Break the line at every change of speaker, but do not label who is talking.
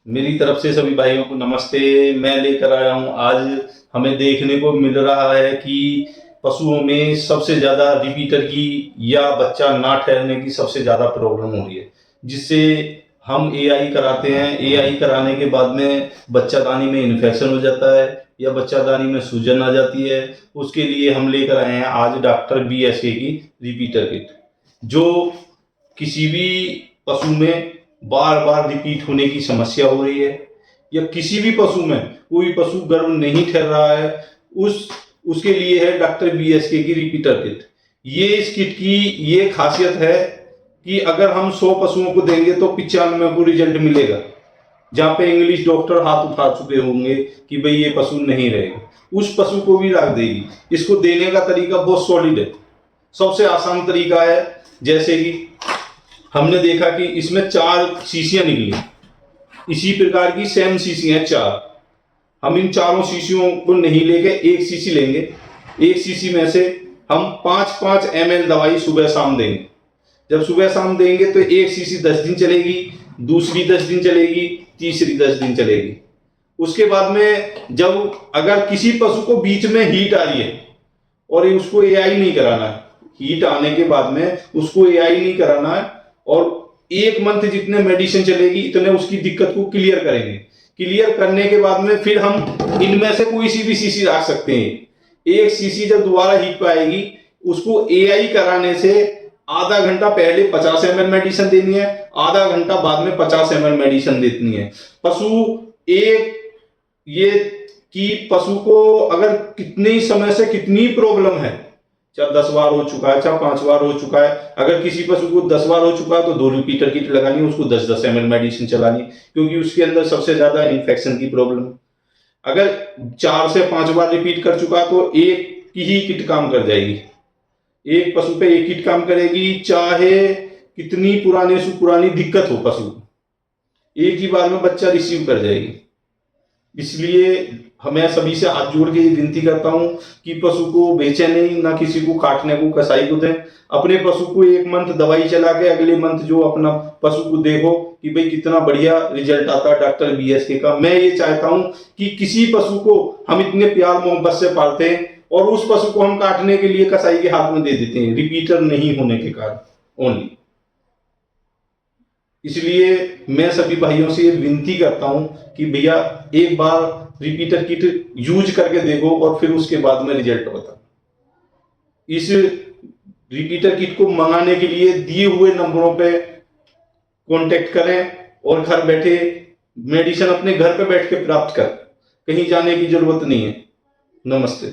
मेरी तरफ से सभी भाइयों को नमस्ते। मैं लेकर आया हूँ आज। हमें देखने को मिल रहा है कि पशुओं में सबसे ज़्यादा रिपीटर की या बच्चा ना ठहरने की सबसे ज़्यादा प्रॉब्लम हो रही है, जिससे हम एआई कराते हैं। एआई कराने के बाद में बच्चादानी में इन्फेक्शन हो जाता है या बच्चादानी में सूजन आ जाती है। उसके लिए हम लेकर आए हैं आज डॉक्टर बीएसके की रिपीटर किट, जो किसी भी पशु में बार बार रिपीट होने की समस्या हो रही है या किसी भी पशु में कोई पशु गर्भ नहीं ठहर रहा है, उसके लिए है डॉक्टर बीएसके की रिपीटर किट। ये इस किट की ये खासियत है कि अगर हम 100 पशुओं को देंगे तो 95 को रिजल्ट मिलेगा। जहाँ पे इंग्लिश डॉक्टर हाथ उठा चुके होंगे कि भाई ये पशु नहीं रहेगा, उस पशु को भी रख देगी। इसको देने का तरीका बहुत सॉलिड है। सबसे आसान तरीका है, जैसे कि हमने देखा कि इसमें 4 शीशियां निकली, इसी प्रकार की सेम शीशी हैं 4। हम इन चारों शीशियों को नहीं लेके एक शीशी लेंगे। एक शीशी में से हम 5-5 ml दवाई सुबह शाम देंगे। जब सुबह शाम देंगे तो एक शीशी 10 दिन चलेगी, दूसरी 10 दिन चलेगी, तीसरी 10 दिन चलेगी। उसके बाद में जब अगर किसी पशु को बीच में हीट आ रही है और उसको एआई नहीं कराना है, हीट आने के बाद में उसको एआई नहीं कराना है और 1 मंथ जितने मेडिसिन चलेगी इतने उसकी दिक्कत को क्लियर करेंगे। क्लियर करने के बाद में फिर हम इनमें से कोई सी भी शीशी रख सकते हैं। एक शीशी जब दोबारा हीट पे आएगी, उसको एआई कराने से आधा घंटा पहले 50 ml मेडिसिन देनी है, आधा घंटा बाद में 50 ml मेडिसिन देनी है। पशु एक ये कि पशु को अगर कितने ही समय से कितनी प्रॉब्लम है, चाहे 10 बार हो चुका है, चाहे 5 बार हो चुका है, अगर किसी पशु को 10 बार हो चुका है तो 2 रिपीटर किट लगानी है, उसको 10-10 ml मेडिसिन चलानी, क्योंकि उसके अंदर सबसे ज्यादा इन्फेक्शन की प्रॉब्लम। अगर 4 से 5 बार रिपीट कर चुका तो एक की ही किट काम कर जाएगी। एक पशु पे एक किट काम करेगी, चाहे कितनी पुराने से पुरानी दिक्कत हो पशु को, एक ही बार में बच्चा रिसीव कर जाएगी। इसलिए हमें सभी से हाथ जोड़ के ये विनती करता हूं कि पशु को बेचे नहीं, ना किसी को काटने को कसाई को दें। अपने पशु को 1 मंथ दवाई चला के अगले मंथ जो अपना पशु को देखो कि भाई कितना बढ़िया रिजल्ट आता है डॉक्टर बीएसके का। मैं ये चाहता हूं कि किसी पशु को हम इतने प्यार मोहब्बत से पालते हैं और उस पशु को हम काटने के लिए कसाई के हाथ में दे देते हैं, रिपीटर नहीं होने के कारण ओनली। इसलिए मैं सभी भाइयों से ये विनती करता हूं कि भैया एक बार रिपीटर किट यूज करके देखो और फिर उसके बाद में रिजल्ट बताओ। इस रिपीटर किट को मंगाने के लिए दिए हुए नंबरों पे कांटेक्ट करें और घर बैठे मेडिसिन अपने घर पे बैठ के प्राप्त कर, कहीं जाने की जरूरत नहीं है। नमस्ते।